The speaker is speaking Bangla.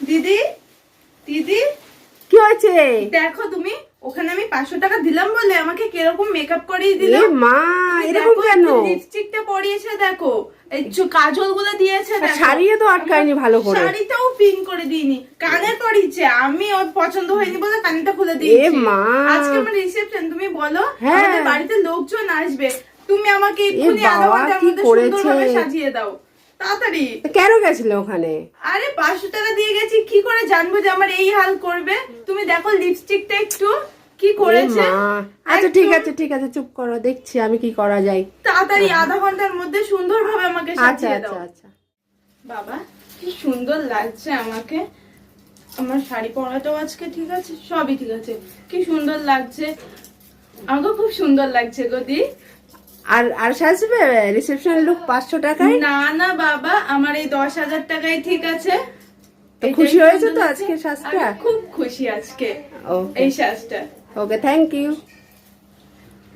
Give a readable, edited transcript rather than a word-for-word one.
দিদি দিদি কি হয়েছে? দেখো তুমি, ওখানে আমি 500 টাকা দিলাম বলে আমাকে কিরকম মেকআপ করিয়ে দিল। এ মা, এরকম কেন? লিপস্টিকটা পরিয়েছে দেখো, এই কাজল গুলো দিয়েছে দেখো। শাড়িও তো আটকায়নি ভালো করে। শাড়িটাও পিন করে দিইনি, কানে পরিয়েছে। আমি ওর পছন্দ হয়নি বলে কানটা খুলে এ দিয়েছি। মা, আজকে আমার রিসেপশন, তুমি বলো হ্যাঁ। আমাদের বাড়িতে লোকজন আসবে, তুমি আমাকে এক্ষুনি বাবা, আধা ঘন্টার কি মধ্যে করেছে? সুন্দরভাবে সাজিয়ে দাও তাড়াতাড়ি। কেন গেছিলে ওখানে? আরে 500 টাকা দিয়ে গেছি, কি করে জানবো যে আমার এই হাল করবে? তুমি দেখো লিপস্টিকটা একটু কি করেছে। এ মা, আচ্ছা ঠিক আছে ঠিক আছে, চুপ করো, দেখছি আমি কি করা যায়। তাড়াতাড়ি আধা ঘন্টার মধ্যে সুন্দরভাবে আমাকে আচ্ছা সাজিয়ে আচ্ছা দাও। আচ্ছা। বাবা কি সুন্দর লাগছে আমাকে, আমার শাড়ি পরাটাও আজকে ঠিক আছে, সবই ঠিক আছে, কি সুন্দর লাগছে আমাকে, খুব সুন্দর লাগছে গো দি। আর আর সাজবে রিসেপশন লুক 500 টাকায়? না না বাবা, আমার এই 10,000 টাকাই ঠিক আছে। তো এটাই খুশি হয়েছে সুন্দর তো লাগছে। আজকে সাজটা? আমি খুব খুশি আজকে ওকে এই সাজটা। ওকে, থ্যাংক ইউ।